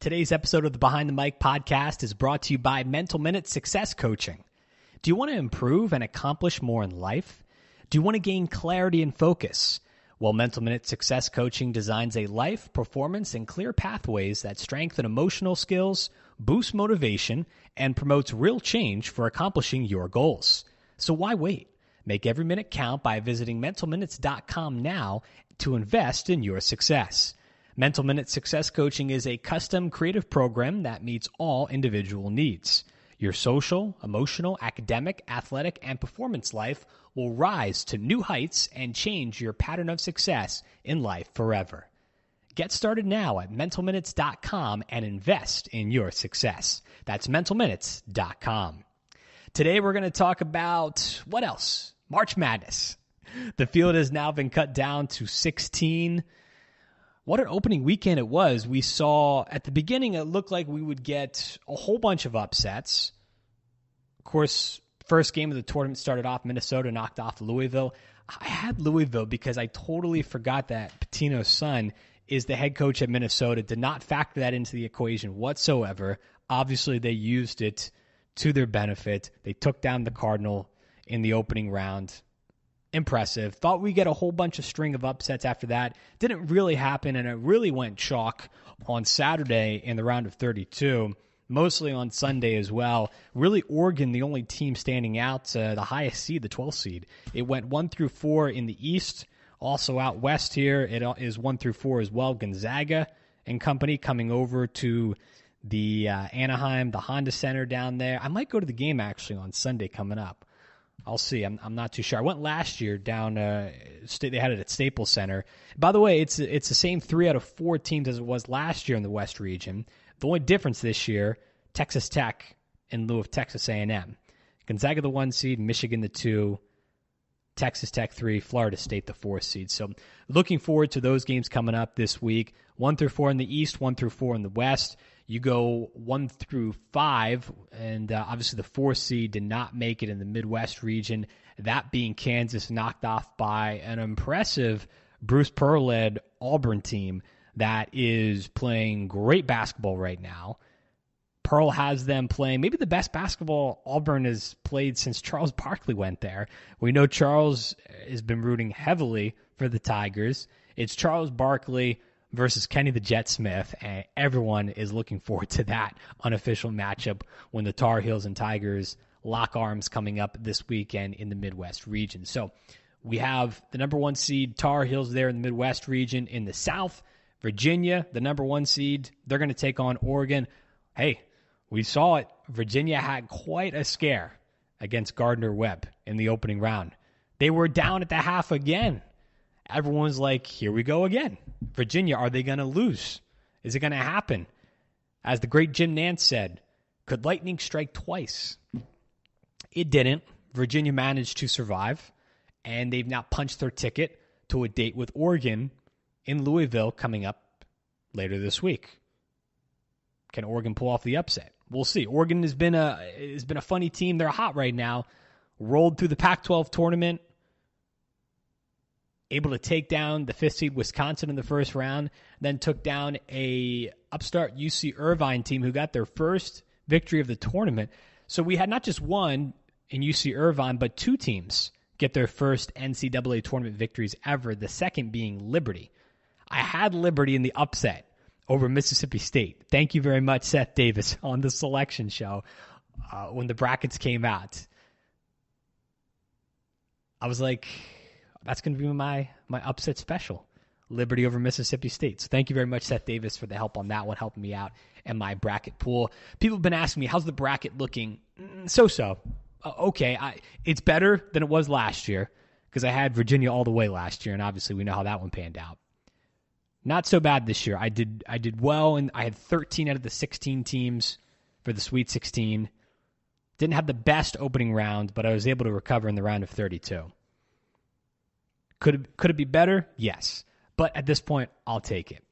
Today's episode of the Behind the Mic podcast is brought to you by Mental Minute Success Coaching. Do you want to improve and accomplish more in life? Do you want to gain clarity and focus? Well, Mental Minute Success Coaching designs a life, performance, and clear pathways that strengthen emotional skills, boost motivation, and promotes real change for accomplishing your goals. So why wait? Make every minute count by visiting mentalminutes.com now to invest in your success. Mental Minute Success Coaching is a custom creative program that meets all individual needs. Your social, emotional, academic, athletic, and performance life will rise to new heights and change your pattern of success in life forever. Get started now at mentalminutes.com and invest in your success. That's mentalminutes.com. Today we're going to talk about, what else? March Madness. The field has now been cut down to 16. What an opening weekend it was. We saw at the beginning it looked like we would get a whole bunch of upsets. Of course, first game of the tournament started off, Minnesota knocked off Louisville. I had Louisville because I totally forgot that Pitino's son is the head coach at Minnesota. Did not factor that into the equation whatsoever. Obviously, they used it to their benefit. They took down the Cardinal in the opening round. Impressive. Thought we'd get a whole bunch of string of upsets after that. Didn't really happen, and it really went chalk on Saturday in the round of 32, mostly on Sunday as well. Really, Oregon, the only team standing out, the highest seed, the 12th seed. It went 1 through 4 in the East. Also out west here, it is 1 through 4 as well. Gonzaga and company coming over to the Anaheim, the Honda Center down there. I might go to the game actually on Sunday coming up. I'll see. I'm not too sure. I went last year down. They had it at Staples Center. By the way, it's the same 3 out of 4 teams as it was last year in the West region. The only difference this year, Texas Tech in lieu of Texas A&M. Gonzaga the 1 seed, Michigan the 2, Texas Tech 3, Florida State the 4 seed. So looking forward to those games coming up this week. 1 through 4 in the East, 1 through 4 in the West. You go 1 through 5, and obviously the 4 seed did not make it in the Midwest region, that being Kansas, knocked off by an impressive Bruce Pearl-led Auburn team that is playing great basketball right now. Pearl has them playing maybe the best basketball Auburn has played since Charles Barkley went there. We know Charles has been rooting heavily for the Tigers. It's Charles Barkley versus Kenny the Jet Smith, and everyone is looking forward to that unofficial matchup when the Tar Heels and Tigers lock arms coming up this weekend in the Midwest region. So we have the number 1 seed Tar Heels there in the Midwest region. In the South, Virginia, the number 1 seed, they're going to take on Oregon. Hey, we saw it. Virginia had quite a scare against Gardner-Webb in the opening round. They were down at the half again. Everyone's like, here we go again. Virginia, are they going to lose? Is it going to happen? As the great Jim Nantz said, could lightning strike twice? It didn't. Virginia managed to survive, and they've now punched their ticket to a date with Oregon in Louisville coming up later this week. Can Oregon pull off the upset? We'll see. Oregon has been a funny team. They're hot right now. Rolled through the Pac-12 tournament. Able to take down the 5th seed Wisconsin in the first round, then took down a upstart UC Irvine team who got their first victory of the tournament. So we had not just one in UC Irvine, but 2 teams get their first NCAA tournament victories ever, the second being Liberty. I had Liberty in the upset over Mississippi State. Thank you very much, Seth Davis, on the selection show when the brackets came out. I was like, that's going to be my upset special, Liberty over Mississippi State. So thank you very much, Seth Davis, for the help on that one, helping me out in my bracket pool. People have been asking me, how's the bracket looking? So-so. Okay, it's better than it was last year because I had Virginia all the way last year, and obviously we know how that one panned out. Not so bad this year. I did well, and I had 13 out of the 16 teams for the Sweet 16. Didn't have the best opening round, but I was able to recover in the round of 32. Could it be better? Yes. But at this point, I'll take it.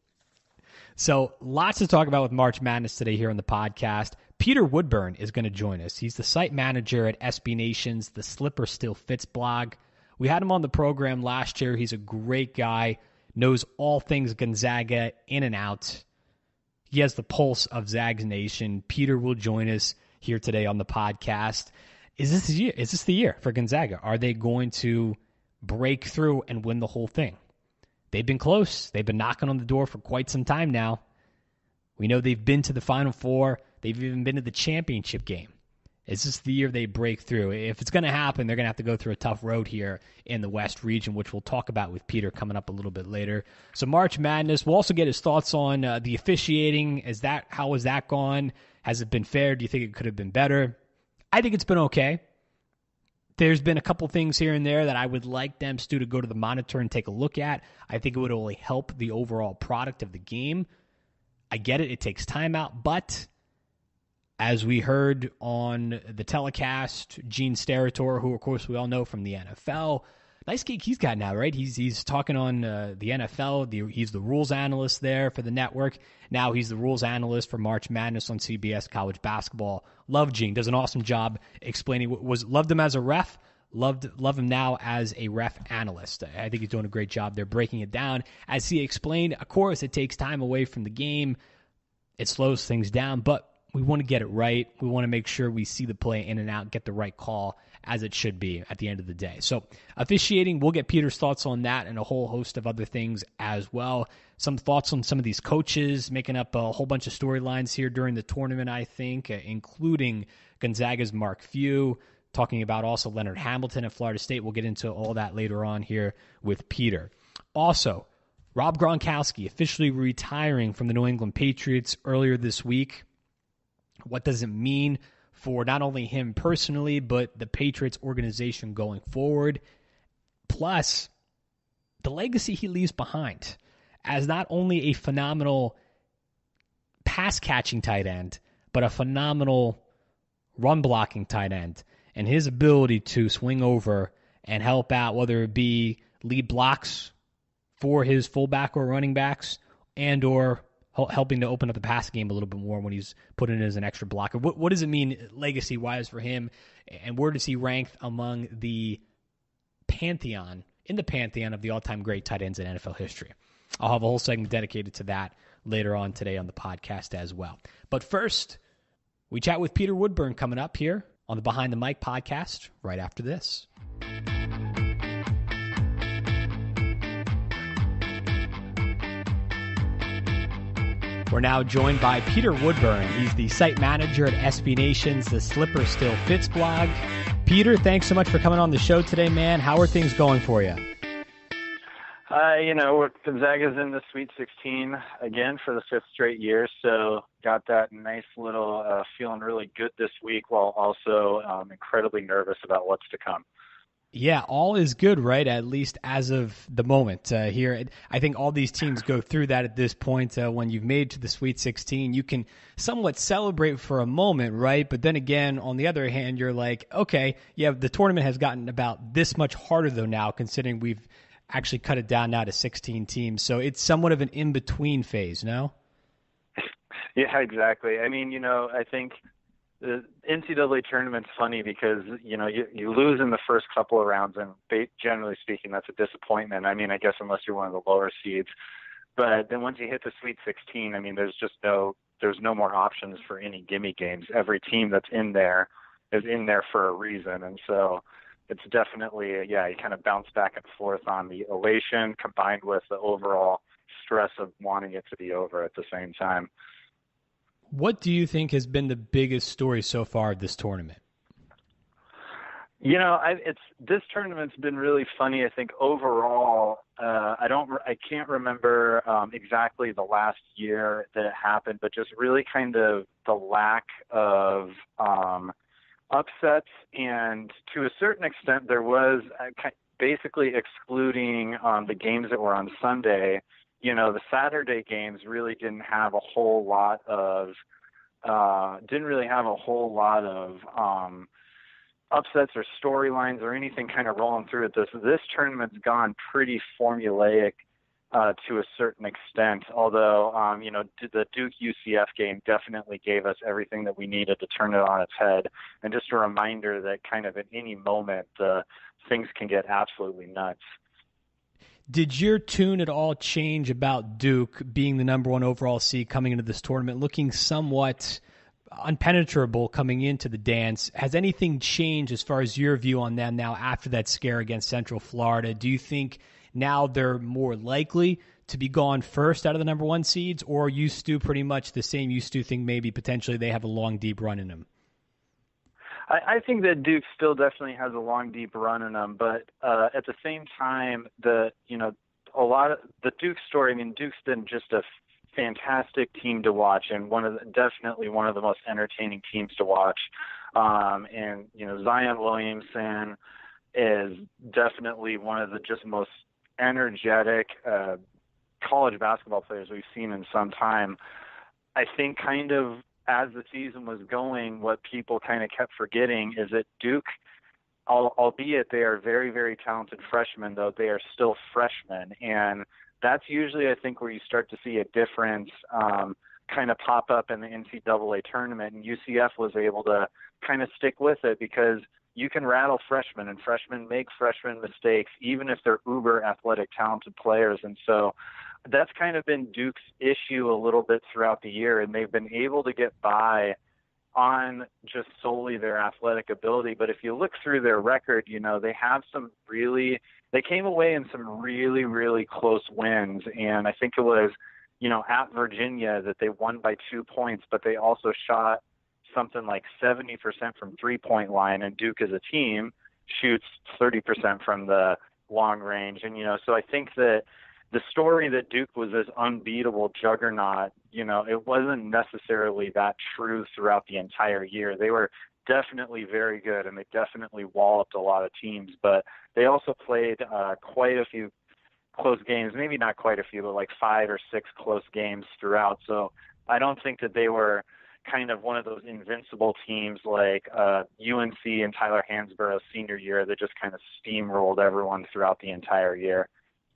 So lots to talk about with March Madness today here on the podcast. Peter Woodburn is going to join us. He's the site manager at SB Nation's The Slipper Still Fits blog. We had him on the program last year. He's a great guy, knows all things Gonzaga in and out. he has the pulse of Zags Nation. Peter will join us here today on the podcast. Is this the year? Is this the year for Gonzaga? Are they going to break through and win the whole thing? They've been close. They've been knocking on the door for quite some time now. We know they've been to the Final Four. They've even been to the championship game. Is this the year they break through? If it's going to happen, they're going to have to go through a tough road here in the West region, which we'll talk about with Peter coming up a little bit later. So March Madness, we'll also get his thoughts on the officiating. How has that gone? Has it been fair? Do you think it could have been better? I think it's been okay. There's been a couple things here and there that I would like them, Stu, to go to the monitor and take a look at. I think it would only help the overall product of the game. I get it. It takes time out, but as we heard on the telecast, Gene Steratore, who, of course, we all know from the NFL, nice gig he's got now, right? He's talking on the NFL. He's the rules analyst there for the network. Now he's the rules analyst for March Madness on CBS College Basketball. Love Gene. Does an awesome job explaining. Loved him as a ref. Love him now as a ref analyst. I think he's doing a great job there breaking it down. As he explained, of course, it takes time away from the game. It slows things down, but we want to get it right. We want to make sure we see the play in and out, get the right call as it should be at the end of the day. So officiating, we'll get Peter's thoughts on that and a whole host of other things as well. Some thoughts on some of these coaches making up a whole bunch of storylines here during the tournament, I think, including Gonzaga's Mark Few, talking about also Leonard Hamilton at Florida State. We'll get into all that later on here with Peter. Also, Rob Gronkowski officially retiring from the New England Patriots earlier this week. What does it mean for not only him personally, but the Patriots organization going forward? Plus, the legacy he leaves behind as not only a phenomenal pass-catching tight end, but a phenomenal run-blocking tight end. And his ability to swing over and help out, whether it be lead blocks for his fullback or running backs and or helping to open up the pass game a little bit more when he's put in as an extra blocker. What does it mean legacy-wise for him, and where does he rank among the pantheon of the all-time great tight ends in NFL history? I'll have a whole segment dedicated to that later on today on the podcast as well. But first, we chat with Peter Woodburn coming up here on the Behind the Mic podcast right after this. We're now joined by Peter Woodburn. He's the site manager at SB Nation's The Slipper Still Fits blog. Peter, thanks so much for coming on the show today, man. How are things going for you? Gonzaga's in the Sweet 16 again for the fifth straight year, so got that nice little feeling really good this week while also incredibly nervous about what's to come. Yeah, all is good, right? At least as of the moment here. I think all these teams go through that at this point. When you've made to the Sweet 16, you can somewhat celebrate for a moment, right? But then again, on the other hand, you're like, okay, yeah, the tournament has gotten about this much harder, though, now, considering we've actually cut it down now to 16 teams. So it's somewhat of an in-between phase, no? Yeah, exactly. I mean, I think the NCAA tournament's funny because, you lose in the first couple of rounds, and generally speaking, that's a disappointment. I mean, I guess unless you're one of the lower seeds. But then once you hit the Sweet 16, I mean, there's no more options for any gimme games. Every team that's in there is in there for a reason. And so it's definitely, you kind of bounce back and forth on the elation combined with the overall stress of wanting it to be over at the same time. What do you think has been the biggest story so far of this tournament? This tournament's been really funny. I think overall, I can't remember exactly the last year that it happened, but just really kind of the lack of upsets, and to a certain extent, there was basically excluding the games that were on Sunday. The Saturday games really didn't have a whole lot of upsets or storylines or anything kind of rolling through it. This tournament's gone pretty formulaic to a certain extent, although, the Duke UCF game definitely gave us everything that we needed to turn it on its head. And just a reminder that kind of at any moment, things can get absolutely nuts. Did your tune at all change about Duke being the number 1 overall seed coming into this tournament, looking somewhat unpenetrable coming into the dance? Has anything changed as far as your view on them now after that scare against Central Florida? Do you think now they're more likely to be gone first out of the number 1 seeds, or are you, Stu, pretty much the same? You, Stu, think maybe potentially they have a long, deep run in them? I think that Duke still definitely has a long, deep run in them, but at the same time, a lot of the Duke story. I mean, Duke's been just a fantastic team to watch, and definitely one of the most entertaining teams to watch. And Zion Williamson is definitely one of the just most energetic college basketball players we've seen in some time. I think kind of as the season was going, what people kind of kept forgetting is that Duke, albeit they are very, very talented freshmen, though they are still freshmen. And that's usually, I think, where you start to see a difference kind of pop up in the NCAA tournament. And UCF was able to kind of stick with it because you can rattle freshmen, and freshmen make freshman mistakes, even if they're uber athletic, talented players. And so that's kind of been Duke's issue a little bit throughout the year, and they've been able to get by on just solely their athletic ability. But if you look through their record, they have they came away in some really, really close wins. And I think it was, at Virginia that they won by 2 points, but they also shot something like 70% from 3-point line, and Duke as a team shoots 30% from the long range. And, so I think that the story that Duke was this unbeatable juggernaut, it wasn't necessarily that true throughout the entire year. They were definitely very good, and they definitely walloped a lot of teams, but they also played quite a few close games, maybe not quite a few, but like 5 or 6 close games throughout. So I don't think that they were kind of one of those invincible teams like UNC and Tyler Hansborough's senior year that just kind of steamrolled everyone throughout the entire year.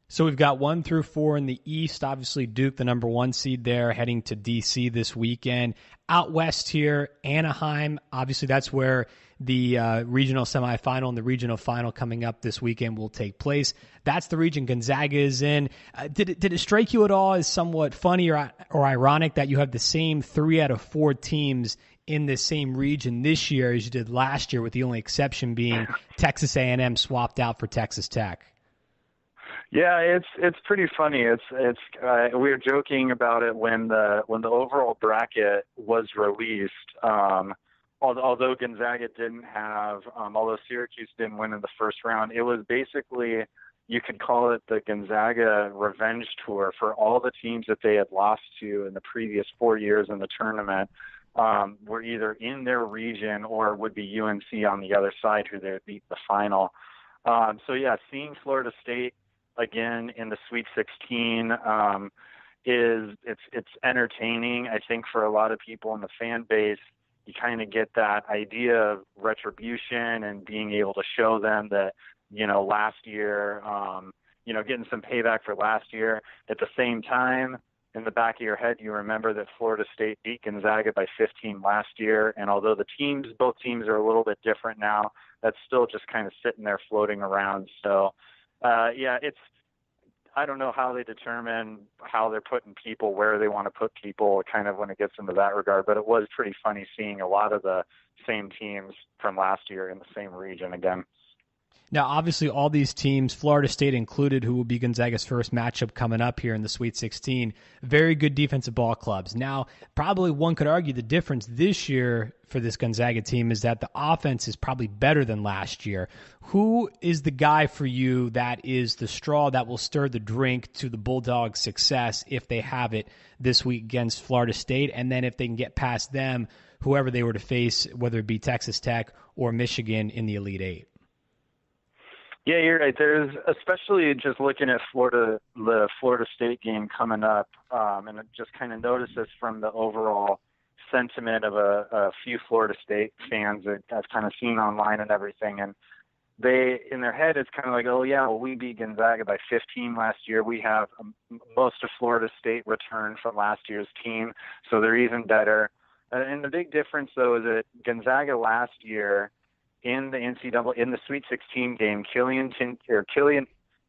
So we've got 1 through 4 in the East. Obviously, Duke, the number 1 seed there, heading to D.C. this weekend. Out west here, Anaheim. Obviously, that's where the regional semifinal and the regional final coming up this weekend will take place. That's the region Gonzaga is in. Did it strike you at all as somewhat funny or ironic that you have the same 3 out of 4 teams in the same region this year as you did last year, with the only exception being Texas A&M swapped out for Texas Tech? Yeah, it's pretty funny. We were joking about it when the overall bracket was released. Although Gonzaga didn't have, although Syracuse didn't win in the first round, it was basically, you could call it the Gonzaga revenge tour for all the teams that they had lost to in the previous 4 years in the tournament. Were either in their region or would be UNC on the other side, who they would beat the final. So yeah, seeing Florida State again in the Sweet 16 it's entertaining. I think for a lot of people in the fan base, you kind of get that idea of retribution and being able to show them that, last year, getting some payback for last year. At the same time, in the back of your head, you remember that Florida State beat Gonzaga by 15 last year. And although both teams are a little bit different now, that's still just kind of sitting there floating around. So, I don't know how they determine how they're putting people, where they want to put people kind of when it gets into that regard, but it was pretty funny seeing a lot of the same teams from last year in the same region again. Now, obviously, all these teams, Florida State included, who will be Gonzaga's first matchup coming up here in the Sweet 16, very good defensive ball clubs. Now, probably one could argue the difference this year for this Gonzaga team is that the offense is probably better than last year. Who is the guy for you that is the straw that will stir the drink to the Bulldogs' success if they have it this week against Florida State? And then if they can get past them, whoever they were to face, whether it be Texas Tech or Michigan in the Elite Eight? Yeah, you're right. There's, especially just looking at the Florida State game coming up, and I just kind of noticed this from the overall sentiment of a few Florida State fans that I've kind of seen online and everything. And they, in their head, it's kind of like, oh yeah, well, we beat Gonzaga by 15 last year. We have most of Florida State returned from last year's team, so they're even better. And the big difference, though, is that Gonzaga last year, in the Sweet 16 game, Killian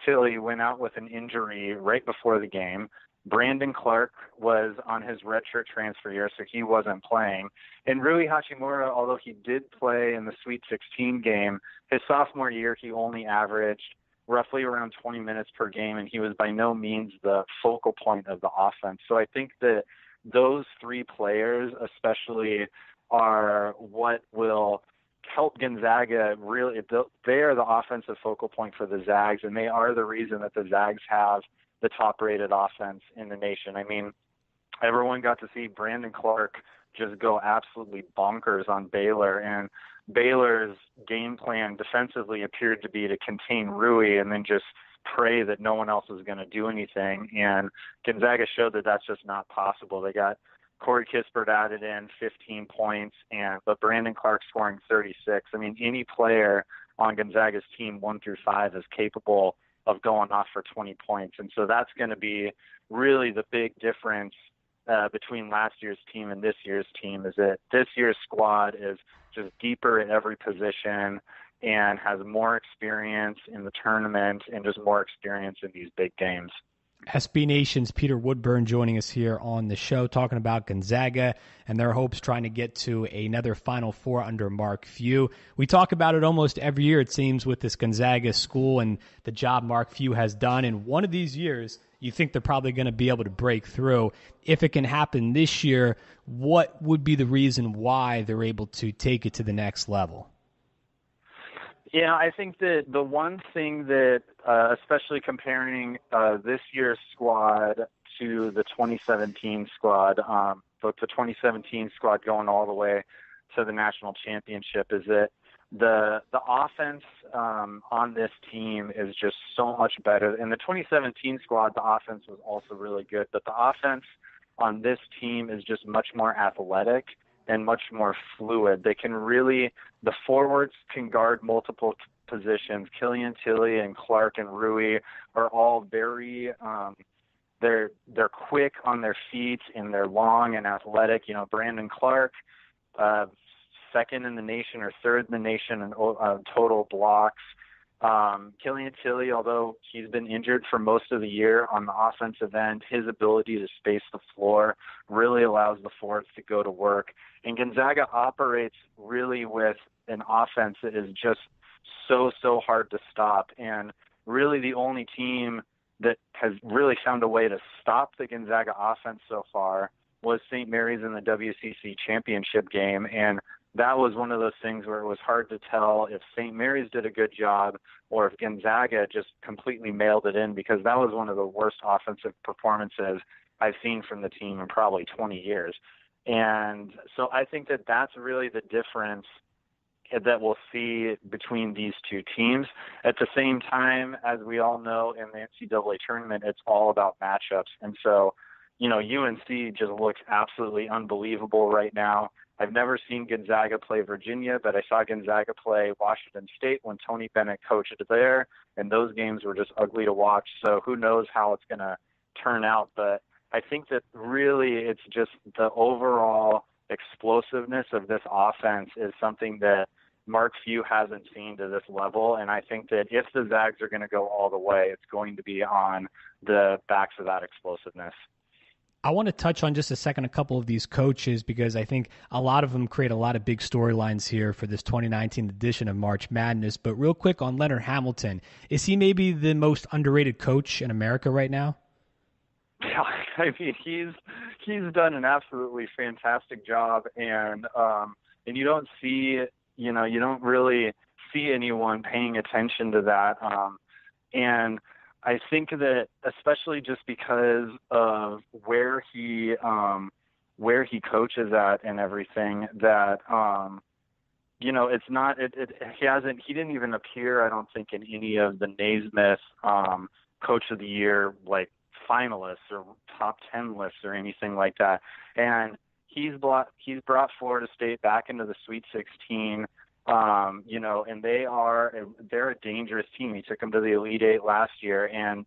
Tilly went out with an injury right before the game. Brandon Clark was on his redshirt transfer year, so he wasn't playing. And Rui Hachimura, although he did play in the Sweet 16 game, his sophomore year he only averaged roughly around 20 minutes per game, and he was by no means the focal point of the offense. So I think that those three players especially are what will help Gonzaga really. They are the offensive focal point for the Zags, and they are the reason that the Zags have the top-rated offense in the nation. I mean, everyone got to see Brandon Clark just go absolutely bonkers on Baylor, and Baylor's game plan defensively appeared to be to contain Rui and then just pray that no one else was going to do anything. And Gonzaga showed that that's just not possible. They got Corey Kispert added in 15 points, but Brandon Clark scoring 36. I mean, any player on Gonzaga's team 1 through 5 is capable of going off for 20 points. And so that's going to be really the big difference between last year's team and this year's team, is that this year's squad is just deeper at every position and has more experience in the tournament and just more experience in these big games. SB Nation's Peter Woodburn joining us here on the show, talking about Gonzaga and their hopes trying to get to another Final Four under Mark Few. We talk about it almost every year, it seems, with this Gonzaga school and the job Mark Few has done. And one of these years, you think they're probably going to be able to break through. If it can happen this year, what would be the reason why they're able to take it to the next level? Yeah, I think that the one thing that, especially comparing this year's squad to the 2017 squad, but the 2017 squad going all the way to the national championship, is that the offense on this team is just so much better. In the 2017 squad, the offense was also really good, but the offense on this team is just much more athletic and much more fluid. They can really, the forwards can guard multiple positions. Killian Tilly and Clark and Rui are all very, they're quick on their feet and they're long and athletic. You know, Brandon Clark, second in the nation or third in the nation in total blocks. Killian Tilly, although he's been injured for most of the year on the offensive end, his ability to space the floor really allows the forwards to go to work. And Gonzaga operates really with an offense that is just so hard to stop. And really the only team that has really found a way to stop the Gonzaga offense so far was St. Mary's in the WCC championship game. And that was one of those things where it was hard to tell if St. Mary's did a good job or if Gonzaga just completely mailed it in, because that was one of the worst offensive performances I've seen from the team in probably 20 years. And so I think that that's really the difference that we'll see between these two teams. At the same time, as we all know, in the NCAA tournament, it's all about matchups. And so, you know, UNC just looks absolutely unbelievable right now. I've never seen Gonzaga play Virginia, but I saw Gonzaga play Washington State when Tony Bennett coached there, and those games were just ugly to watch. So who knows how it's going to turn out. But I think that really it's just the overall explosiveness of this offense is something that Mark Few hasn't seen to this level. And I think that if the Zags are going to go all the way, it's going to be on the backs of that explosiveness. I want to touch on just a second a couple of these coaches, because I think a lot of them create a lot of big storylines here for this 2019 edition of March Madness. But real quick on Leonard Hamilton, is he maybe the most underrated coach in America right now? Yeah, I mean, he's done an absolutely fantastic job, and you don't really see anyone paying attention to that, and I think that especially just because of where he coaches at and everything, that it's not he didn't even appear, I don't think, in any of the Naismith Coach of the Year like finalists or top 10 lists or anything like that. And he's brought Florida State back into the Sweet 16. And they're a dangerous team. He took them to the Elite Eight last year, and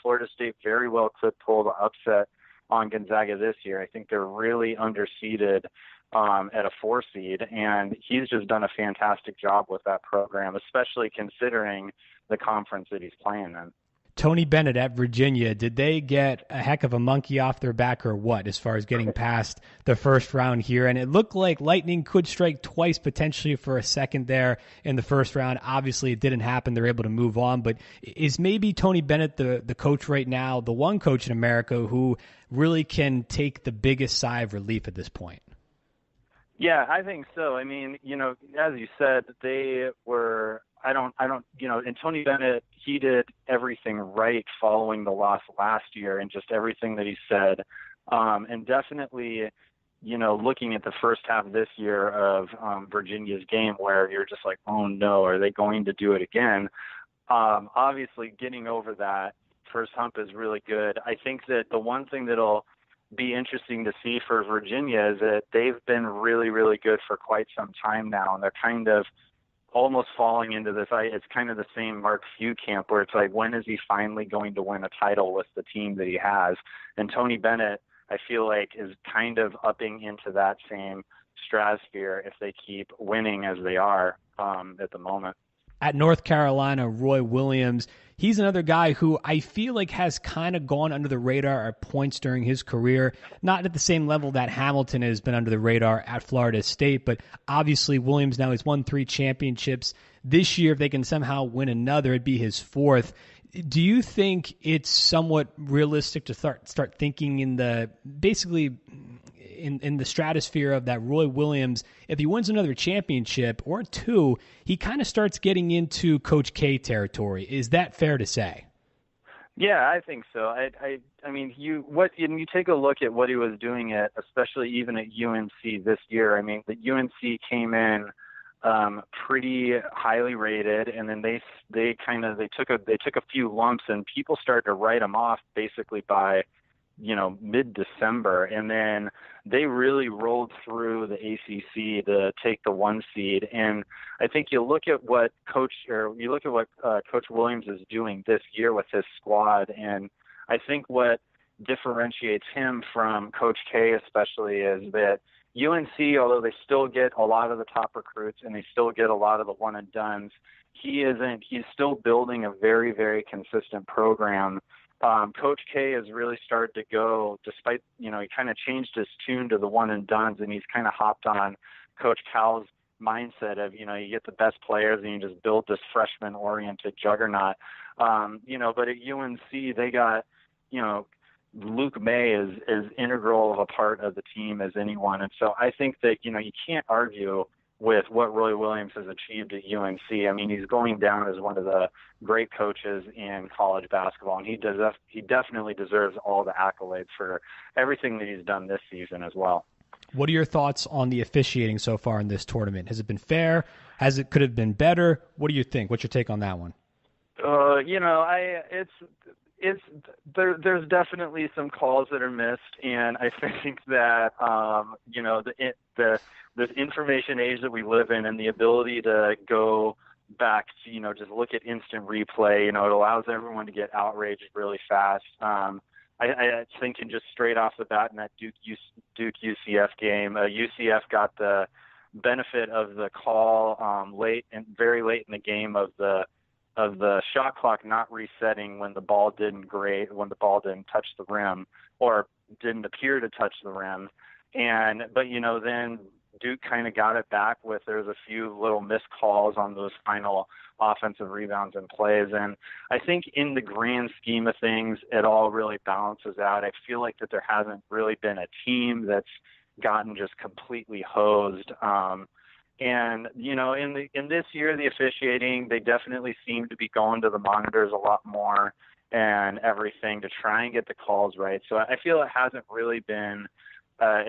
Florida State very well could pull the upset on Gonzaga this year. I think they're really underseeded at a 4 seed, and he's just done a fantastic job with that program, especially considering the conference that he's playing in. Tony Bennett at Virginia, did they get a heck of a monkey off their back or what as far as getting past the first round here? And it looked like lightning could strike twice potentially for a second there in the first round. Obviously, it didn't happen. They're able to move on. But is maybe Tony Bennett the coach right now, the one coach in America who really can take the biggest sigh of relief at this point? Yeah, I think so. I mean, as you said, they were – and Tony Bennett, he did everything right following the loss last year and just everything that he said. And definitely, looking at the first half this year of Virginia's game where you're just like, oh no, are they going to do it again? Obviously, getting over that first hump is really good. I think that the one thing that'll be interesting to see for Virginia is that they've been really, really good for quite some time now, and they're kind of almost falling into this. It's kind of the same Mark Few camp where it's like, when is he finally going to win a title with the team that he has? And Tony Bennett, I feel like, is kind of upping into that same stratosphere if they keep winning as they are at the moment. At North Carolina, Roy Williams, he's another guy who I feel like has kind of gone under the radar at points during his career. Not at the same level that Hamilton has been under the radar at Florida State, but obviously Williams now has won 3 championships. This year, if they can somehow win another, it'd be his 4th. Do you think it's somewhat realistic to start thinking in the basically in the stratosphere of that Roy Williams, if he wins another championship or 2, he kind of starts getting into Coach K territory? Is that fair to say? Yeah, I think so. I mean, you take a look at what he was doing especially even at UNC this year. I mean, the UNC came in pretty highly rated, and then they took a few lumps, and people started to write them off basically by mid-December, and then they really rolled through the ACC to take the 1 seed. And I think you look at what Coach Williams is doing this year with his squad, and I think what differentiates him from Coach K especially is that UNC, although they still get a lot of the top recruits and they still get a lot of the one and dones, he's still building a very, very consistent program. Coach K has really started to go, despite, he kind of changed his tune to the one and dones, and he's kind of hopped on Coach Cal's mindset of, you get the best players and you just build this freshman oriented juggernaut. But at UNC, they got, Luke May is integral of a part of the team as anyone. And so I think that, you can't argue with what Roy Williams has achieved at UNC. I mean, he's going down as one of the great coaches in college basketball, and he definitely deserves all the accolades for everything that he's done this season as well. What are your thoughts on the officiating so far in this tournament? Has it been fair? Could it have been better? What do you think? What's your take on that one? There's definitely some calls that are missed, and I think that this information age that we live in and the ability to go back to just look at instant replay, it allows everyone to get outraged really fast. I think just straight off the bat in that Duke UCF game, UCF got the benefit of the call very late in the game of the shot clock not resetting when the ball didn't touch the rim or didn't appear to touch the rim. But then Duke kind of got it back with, there's a few little missed calls on those final offensive rebounds and plays. And I think in the grand scheme of things, it all really balances out. I feel like that there hasn't really been a team that's gotten just completely hosed. In this year, the officiating, they definitely seem to be going to the monitors a lot more and everything to try and get the calls right. So I feel it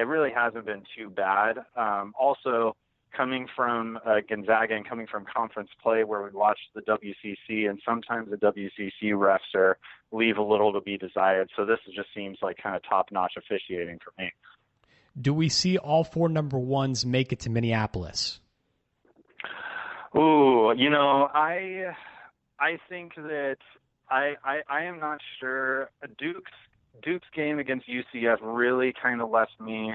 really hasn't been too bad. Also, coming from Gonzaga and coming from conference play where we watched the WCC, and sometimes the WCC refs leave a little to be desired. So this just seems like kind of top-notch officiating for me. Do we see all 4 number 1s make it to Minneapolis? Ooh, I think that I am not sure. Duke's game against UCF really kind of left me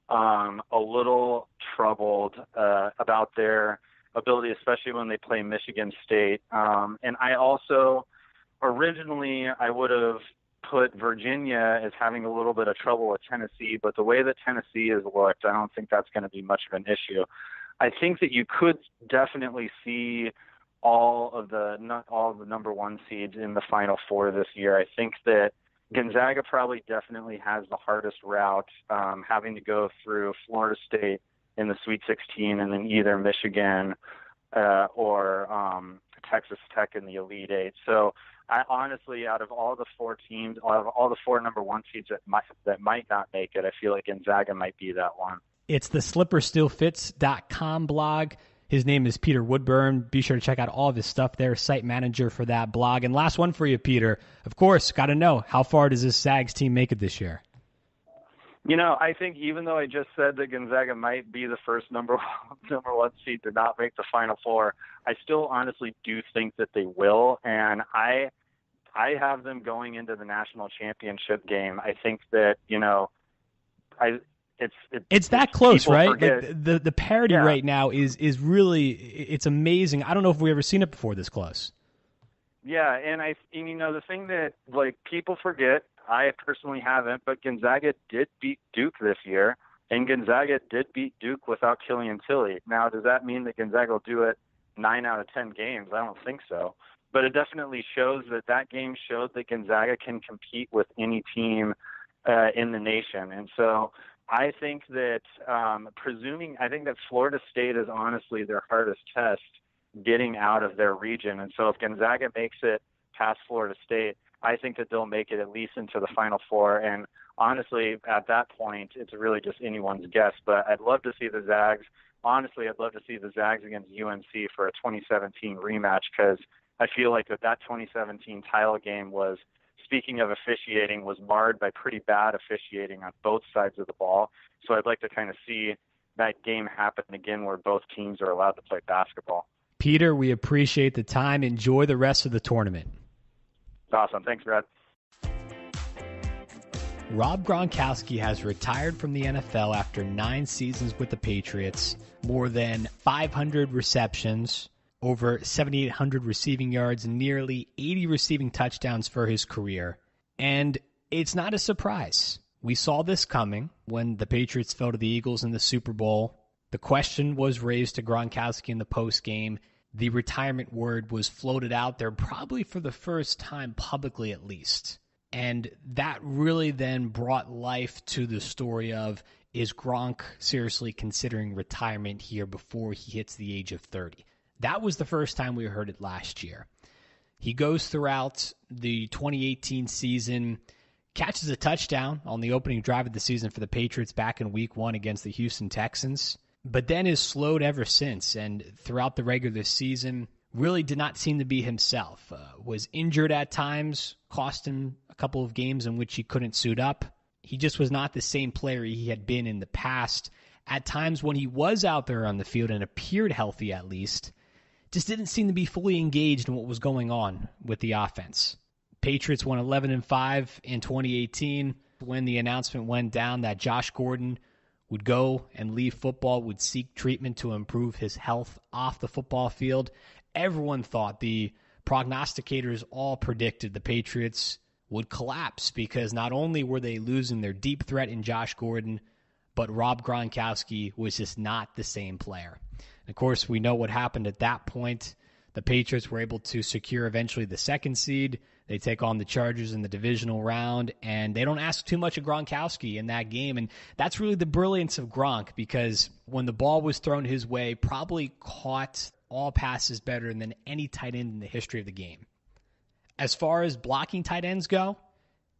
a little troubled about their ability, especially when they play Michigan State. And I also, originally, I would have put Virginia as having a little bit of trouble with Tennessee, but the way that Tennessee has looked, I don't think that's going to be much of an issue. I think that you could definitely see all of the number one seeds in the Final Four this year. I think that Gonzaga probably definitely has the hardest route, having to go through Florida State in the Sweet 16 and then either Michigan or Texas Tech in the Elite Eight. So I honestly, out of all the four teams, out of all the four number one seeds that might not make it, I feel like Gonzaga might be that one. It's the slipperstillfits.com blog. His name is Peter Woodburn. Be sure to check out all of his stuff there, site manager for that blog. And last one for you, Peter. Of course, got to know, how far does this Zags team make it this year? You know, I think even though I just said that Gonzaga might be the first number one seed to not make the Final Four, I still honestly do think that they will. And I have them going into the national championship game. I think that, you know, it's that close, right? Like the parity right now is really, it's amazing. I don't know if we've ever seen it before this close. Yeah, and you know, the thing that, like, people forget, I personally haven't, but Gonzaga did beat Duke this year, and Gonzaga did beat Duke without Killian Tilly. Now, does that mean that Gonzaga will do it 9 out of 10 games? I don't think so. But it definitely shows that game showed that Gonzaga can compete with any team in the nation. And so I think that I think that Florida State is honestly their hardest test getting out of their region. And so if Gonzaga makes it past Florida State, I think that they'll make it at least into the Final Four. And honestly, at that point, it's really just anyone's guess. But I'd love to see the Zags. Honestly, I'd love to see the Zags against UNC for a 2017 rematch, because I feel like that 2017 title game was, speaking of officiating, was marred by pretty bad officiating on both sides of the ball. So I'd like to kind of see that game happen again where both teams are allowed to play basketball. Peter, we appreciate the time. Enjoy the rest of the tournament. Awesome. Thanks, Brad. Rob Gronkowski has retired from the NFL after 9 seasons with the Patriots, more than 500 receptions, over 7,800 receiving yards, and nearly 80 receiving touchdowns for his career. And it's not a surprise. We saw this coming when the Patriots fell to the Eagles in the Super Bowl. The question was raised to Gronkowski in the postgame. The retirement word was floated out there, probably for the first time publicly at least. And that really then brought life to the story of, is Gronk seriously considering retirement here before he hits the age of 30? That was the first time we heard it last year. He goes throughout the 2018 season, catches a touchdown on the opening drive of the season for the Patriots back in Week 1 against the Houston Texans, but then is slowed ever since, and throughout the regular season really did not seem to be himself. Was injured at times, cost him a couple of games in which he couldn't suit up. He just was not the same player he had been in the past. At times when he was out there on the field and appeared healthy at least, just didn't seem to be fully engaged in what was going on with the offense. Patriots won 11-5 in 2018 when the announcement went down that Josh Gordon would go and leave football, would seek treatment to improve his health off the football field. Everyone thought, the prognosticators all predicted, the Patriots would collapse because not only were they losing their deep threat in Josh Gordon, but Rob Gronkowski was just not the same player. And of course, we know what happened at that point. The Patriots were able to secure eventually the 2nd seed. They take on the Chargers in the divisional round, and they don't ask too much of Gronkowski in that game. And that's really the brilliance of Gronk, because when the ball was thrown his way, probably caught all passes better than any tight end in the history of the game. As far as blocking tight ends go,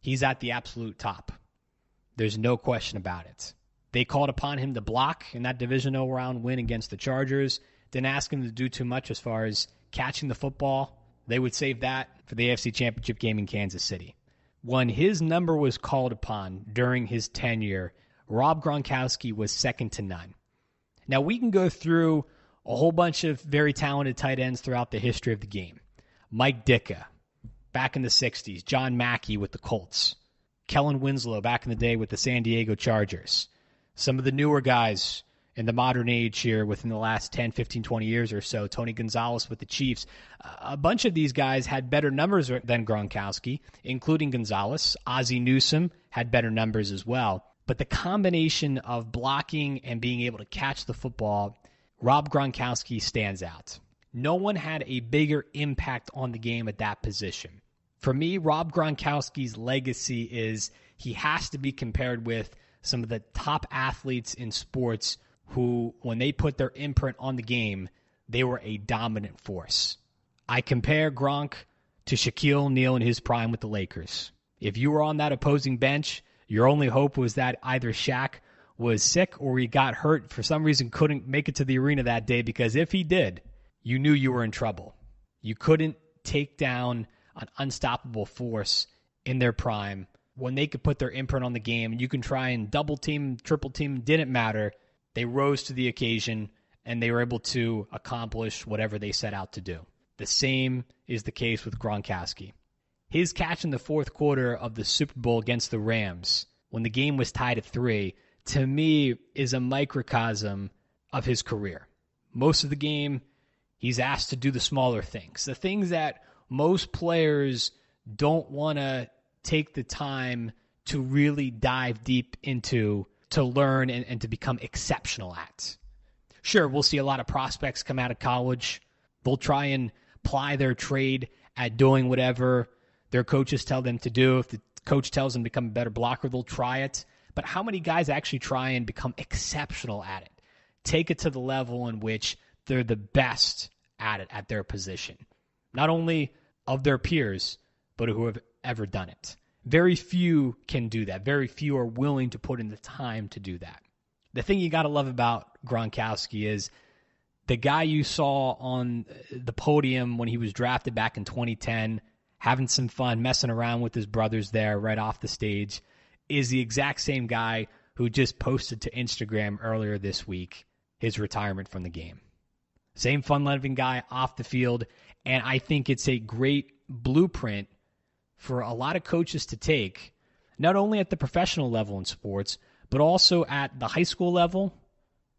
he's at the absolute top. There's no question about it. They called upon him to block in that divisional round win against the Chargers. Didn't ask him to do too much as far as catching the football. They would save that for the AFC Championship game in Kansas City. When his number was called upon during his tenure, Rob Gronkowski was second to none. Now, we can go through a whole bunch of very talented tight ends throughout the history of the game. Mike Ditka, back in the 60s. John Mackey with the Colts. Kellen Winslow back in the day with the San Diego Chargers. Some of the newer guys in the modern age here within the last 10, 15, 20 years or so, Tony Gonzalez with the Chiefs, a bunch of these guys had better numbers than Gronkowski, including Gonzalez. Ozzie Newsome had better numbers as well. But the combination of blocking and being able to catch the football, Rob Gronkowski stands out. No one had a bigger impact on the game at that position. For me, Rob Gronkowski's legacy is he has to be compared with some of the top athletes in sports who, when they put their imprint on the game, they were a dominant force. I compare Gronk to Shaquille O'Neal in his prime with the Lakers. If you were on that opposing bench, your only hope was that either Shaq was sick or he got hurt, for some reason couldn't make it to the arena that day, because if he did, you knew you were in trouble. You couldn't take down an unstoppable force in their prime when they could put their imprint on the game, and you can try and double team, triple team, didn't matter. They rose to the occasion, and they were able to accomplish whatever they set out to do. The same is the case with Gronkowski. His catch in the fourth quarter of the Super Bowl against the Rams, when the game was tied at 3, to me is a microcosm of his career. Most of the game, he's asked to do the smaller things, the things that most players don't want to take the time to really dive deep into, to learn and to become exceptional at. Sure, we'll see a lot of prospects come out of college. They'll try and ply their trade at doing whatever their coaches tell them to do. If the coach tells them to become a better blocker, they'll try it. But how many guys actually try and become exceptional at it? Take it to the level in which they're the best at it at their position. Not only of their peers, but who have ever done it. Very few can do that. Very few are willing to put in the time to do that. The thing you got to love about Gronkowski is the guy you saw on the podium when he was drafted back in 2010, having some fun, messing around with his brothers there right off the stage, is the exact same guy who just posted to Instagram earlier this week his retirement from the game. Same fun-loving guy off the field, and I think it's a great blueprint for a lot of coaches to take, not only at the professional level in sports, but also at the high school level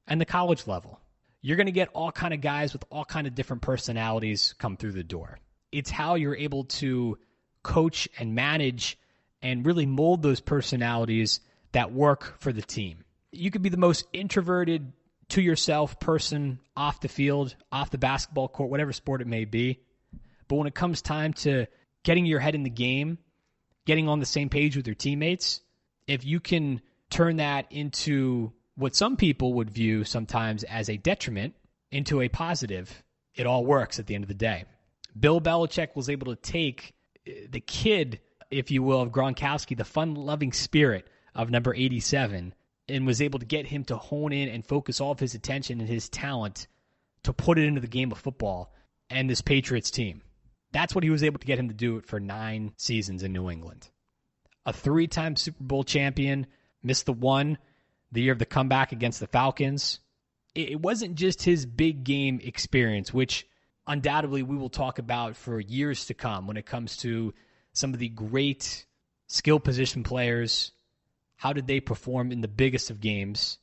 and the college level. You're going to get all kind of guys with all kind of different personalities come through the door. It's how you're able to coach and manage and really mold those personalities that work for the team. You could be the most introverted to yourself person off the field, off the basketball court, whatever sport it may be. But when it comes time to getting your head in the game, getting on the same page with your teammates, if you can turn that into what some people would view sometimes as a detriment into a positive, it all works at the end of the day. Bill Belichick was able to take the kid, if you will, of Gronkowski, the fun-loving spirit of number 87, and was able to get him to hone in and focus all of his attention and his talent to put it into the game of football and this Patriots team. That's what he was able to get him to do it for 9 seasons in New England. A 3-time Super Bowl champion, missed the one, the year of the comeback against the Falcons. It wasn't just his big game experience, which undoubtedly we will talk about for years to come when it comes to some of the great skill position players. How did they perform in the biggest of games?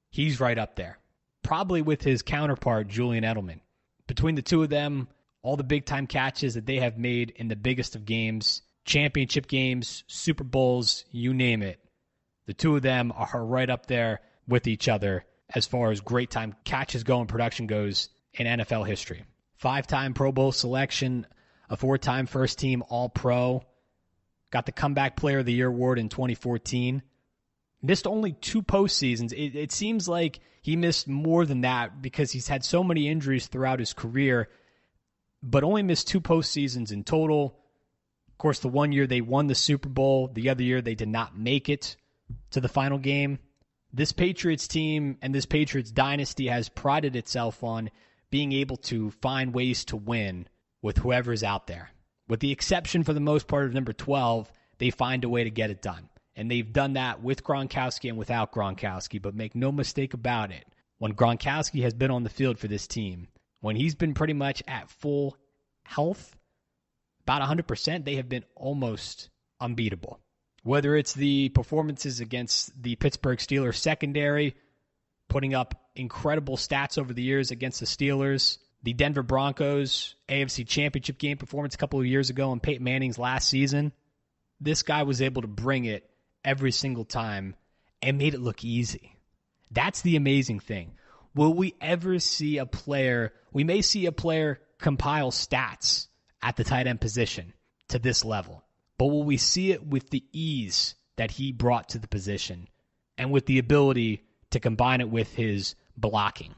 He's right up there, probably with his counterpart, Julian Edelman. Between the two of them, all the big-time catches that they have made in the biggest of games, championship games, Super Bowls, you name it. The two of them are right up there with each other as far as great-time catches go and production goes in NFL history. 5-time Pro Bowl selection, a 4-time first-team All-Pro, got the Comeback Player of the Year award in 2014. Missed only 2 postseasons. It seems like he missed more than that because he's had so many injuries throughout his career, but only missed 2 postseasons in total. Of course, the one year they won the Super Bowl, the other year they did not make it to the final game. This Patriots team and this Patriots dynasty has prided itself on being able to find ways to win with whoever's out there. With the exception, for the most part, of number 12, they find a way to get it done. And they've done that with Gronkowski and without Gronkowski. But make no mistake about it, when Gronkowski has been on the field for this team, when he's been pretty much at full health, about 100%, they have been almost unbeatable. Whether it's the performances against the Pittsburgh Steelers secondary, putting up incredible stats over the years against the Steelers, the Denver Broncos AFC Championship game performance a couple of years ago, and Peyton Manning's last season, this guy was able to bring it every single time and made it look easy. That's the amazing thing. Will we ever see a player, we may see a player compile stats at the tight end position to this level, but will we see it with the ease that he brought to the position and with the ability to combine it with his blocking?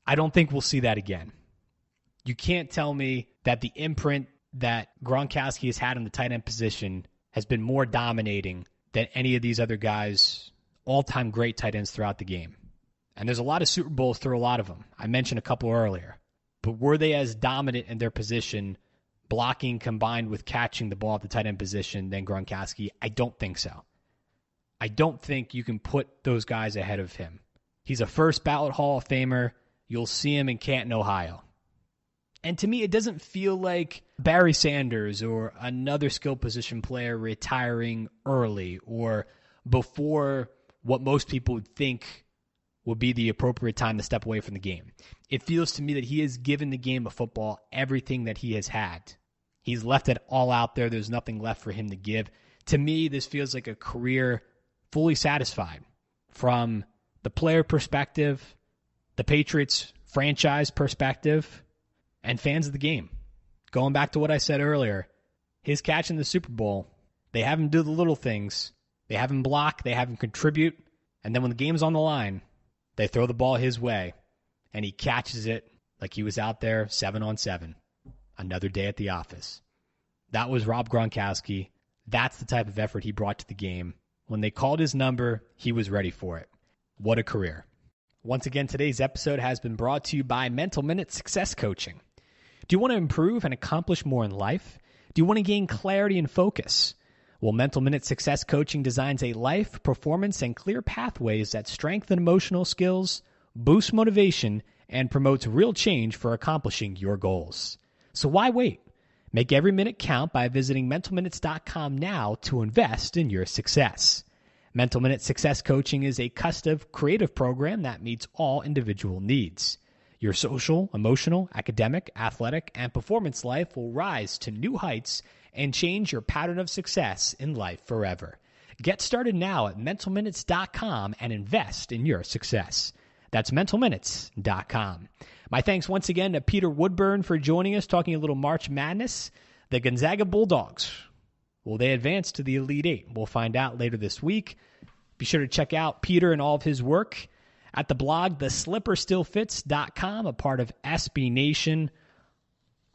I don't think we'll see that again. You can't tell me that the imprint that Gronkowski has had in the tight end position has been more dominating than any of these other guys, all-time great tight ends throughout the game. And there's a lot of Super Bowls through a lot of them. I mentioned a couple earlier. But were they as dominant in their position, blocking combined with catching the ball at the tight end position, than Gronkowski? I don't think so. I don't think you can put those guys ahead of him. He's a first ballot Hall of Famer. You'll see him in Canton, Ohio. And to me, it doesn't feel like Barry Sanders or another skill position player retiring early or before what most people would think would be the appropriate time to step away from the game. It feels to me that he has given the game of football everything that he has had. He's left it all out there. There's nothing left for him to give. To me, this feels like a career fully satisfied from the player perspective, the Patriots franchise perspective, and fans of the game. Going back to what I said earlier, his catch in the Super Bowl, they have him do the little things. They have him block, they have him contribute, and then when the game's on the line, they throw the ball his way, and he catches it like he was out there 7-on-7. Another day at the office. That was Rob Gronkowski. That's the type of effort he brought to the game. When they called his number, he was ready for it. What a career. Once again, today's episode has been brought to you by Mental Minute Success Coaching. Do you want to improve and accomplish more in life? Do you want to gain clarity and focus? Well, Mental Minute Success Coaching designs a life, performance, and clear pathways that strengthen emotional skills, boost motivation, and promotes real change for accomplishing your goals. So why wait? Make every minute count by visiting mentalminutes.com now to invest in your success. Mental Minute Success Coaching is a custom, creative program that meets all individual needs. Your social, emotional, academic, athletic, and performance life will rise to new heights and change your pattern of success in life forever. Get started now at mentalminutes.com and invest in your success. That's mentalminutes.com. My thanks once again to Peter Woodburn for joining us, talking a little March Madness. The Gonzaga Bulldogs, will they advance to the Elite Eight? We'll find out later this week. Be sure to check out Peter and all of his work at the blog, theslipperstillfits.com, a part of SB Nation.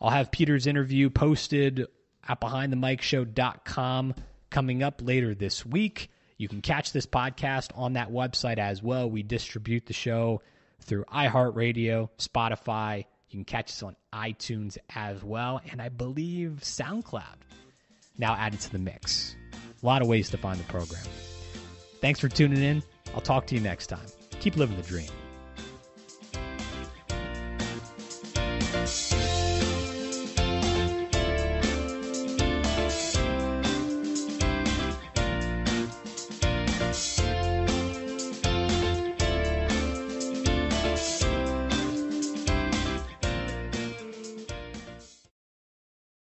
I'll have Peter's interview posted at behindthemicshow.com coming up later this week. You can catch this podcast on that website as well. We distribute the show through iHeartRadio, Spotify. You can catch us on iTunes as well, and I believe SoundCloud now added to the mix. A lot of ways to find the program. Thanks for tuning in. I'll talk to you next time. Keep living the dream.